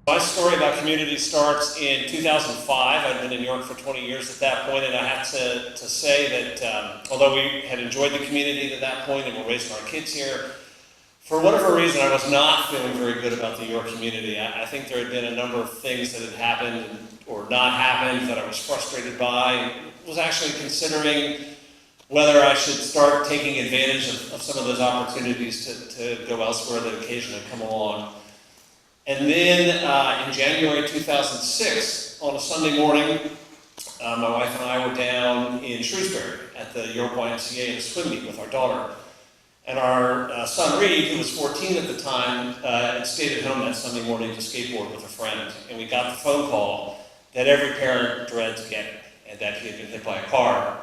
My story about community starts in 2005. I'd been in New York for 20 years at that point, and I have to say that although we had enjoyed the community at that point and were raising our kids here, for whatever reason, I was not feeling very good about the New York community. I think there had been a number of things that had happened or not happened that I was frustrated by, and was actually considering whether I should start taking advantage of some of those opportunities to go elsewhere that occasionally come along. And then in January 2006, on a Sunday morning, my wife and I were down in Shrewsbury at the York YMCA in a swim meet with our daughter. And our son Reed, who was 14 at the time, had stayed at home that Sunday morning to skateboard with a friend. And we got the phone call that every parent dreads getting, and that he had been hit by a car.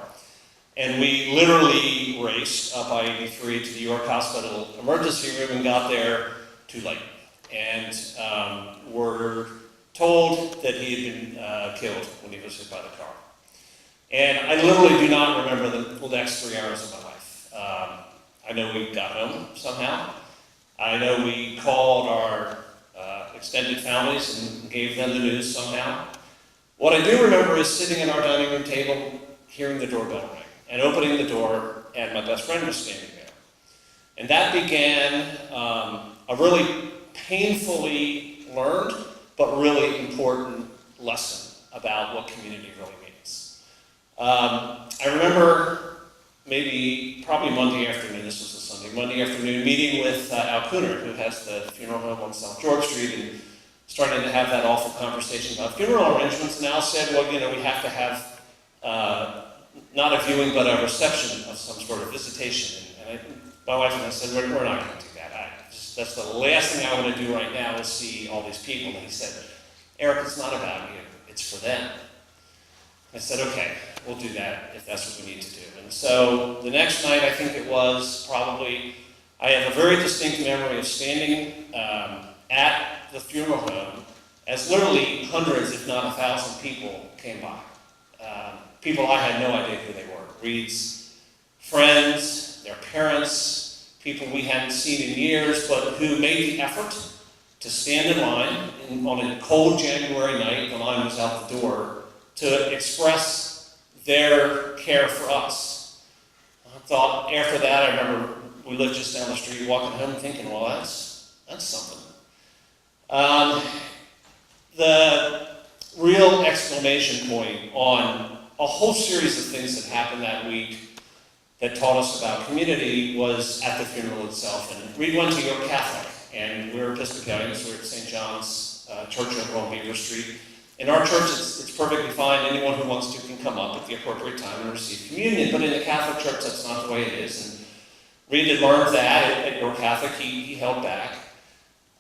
And we literally raced up I-83 to the York Hospital emergency room and got there too late. And were told that he had been killed when he was hit by the car. And I literally do not remember the next 3 hours of my life. I know we got home somehow. I know we called our extended families and gave them the news somehow. What I do remember is sitting at our dining room table, hearing the doorbell ring, and opening the door, and my best friend was standing there. And that began a really painfully learned, but really important lesson about what community really means. I remember probably Monday afternoon, this was a Sunday, Monday afternoon, meeting with Al Cooner, who has the funeral home on South George Street, and starting to have that awful conversation about funeral arrangements. And Al said, well, we have to have not a viewing, but a reception of some sort of visitation. And my wife and I said, we're not going to do that. That's the last thing I want to do right now is see all these people. And he said, Eric, it's not about you, it's for them. I said, okay, we'll do that if that's what we need to do. And so the next night, I think it was probably, I have a very distinct memory of standing at the funeral home as literally hundreds, if not 1,000 people came by. People I had no idea who they were. Reed's friends, their parents, people we hadn't seen in years, but who made the effort to stand in line on a cold January night, the line was out the door, to express their care for us. I thought after that, I remember we lived just down the street walking home thinking, well, that's something. The real exclamation point on a whole series of things that happened that week that taught us about community was at the funeral itself. And Reed went to York Catholic, and we're Episcopalians, we're at St. John's Church over on Beaver Street. In our church, it's perfectly fine. Anyone who wants to can come up at the appropriate time and receive communion. But in the Catholic Church, that's not the way it is. And Reed had learned that at York Catholic. He held back.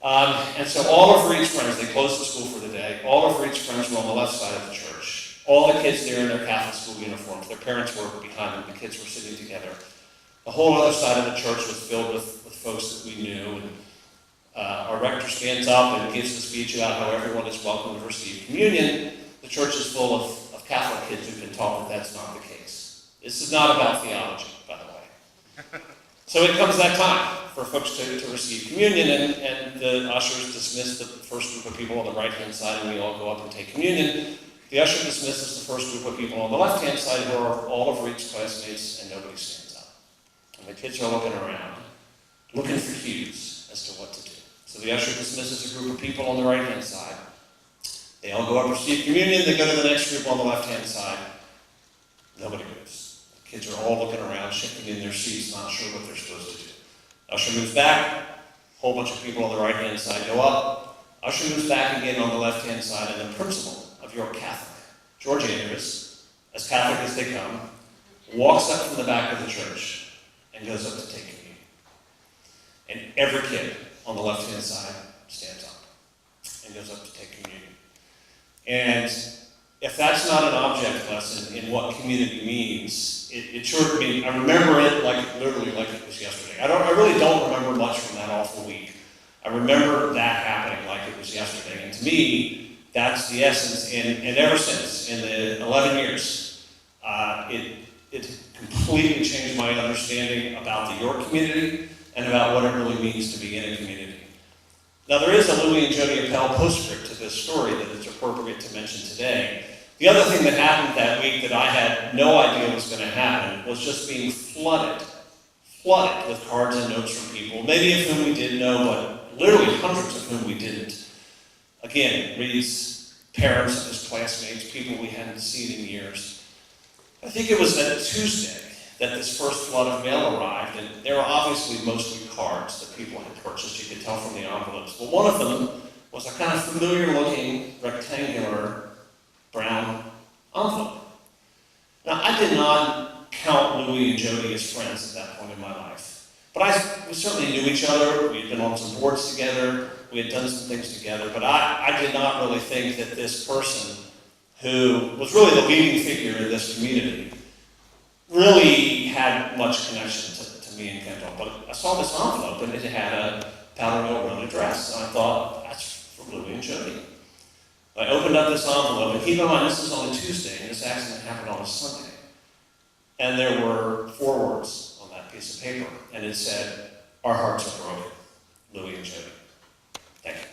And so all of Reed's friends, they closed the school for the day, all of Reed's friends were on the left side of the church. All the kids there in their Catholic school uniforms. Their parents were behind them. The kids were sitting together. The whole other side of the church was filled with folks that we knew. And our rector stands up and gives the speech about how everyone is welcome to receive communion. The church is full of Catholic kids who've been taught that that's not the case. This is not about theology, by the way. So it comes that time for folks to receive communion, and the ushers dismiss the first group of people on the right-hand side, and we all go up and take communion. The usher dismisses the first group of people on the left-hand side, who are all of Reed's classmates, and nobody stands up. And the kids are looking around, looking for cues as to what to do. So the usher dismisses a group of people on the right-hand side. They all go up and receive communion. They go to the next group on the left-hand side. Nobody moves. The kids are all looking around, shifting in their seats, not sure what they're supposed to do. Usher moves back. A whole bunch of people on the right-hand side go up. Usher moves back again on the left-hand side, and the principal of York Catholic, George Andrews, as Catholic as they come, walks up from the back of the church and goes up to take communion. And every kid on the left-hand side stands up and goes up to take communion. And if that's not an object lesson in what community means, it sure, I remember it literally like it was yesterday. I really don't remember much from that awful week. I remember that happening like it was yesterday. And to me, that's the essence. And ever since, in the 11 years, it completely changed my understanding about the York community and about what it really means to be in a community. Now, there is a Louis and Jody Appell postscript to this story that it's appropriate to mention today. The other thing that happened that week that I had no idea was going to happen was just being flooded with cards and notes from people, many of whom we did know, but literally hundreds of whom we didn't. Again, Reed's parents of his classmates, people we hadn't seen in years. I think it was that Tuesday that this first flood of mail arrived, and they were obviously mostly cards that people had purchased. You could tell from the envelopes. But one of them was a kind of familiar-looking, rectangular, brown envelope. Now, I did not count Louis and Jody as friends at that point in my life. But we certainly knew each other. We had been on some boards together. We had done some things together. But I did not really think that this person, who was really the leading figure in this community, really had much connection to me and Kendall. But I saw this envelope, and it had a Powder Mill Road address. And I thought, that's for Louis and Jody. I opened up this envelope, and keep in mind, this is on a Tuesday, and this accident happened on a Sunday. And there were 4 words on that piece of paper, and it said, "Our hearts are broken, Louis and Jody." Thank you.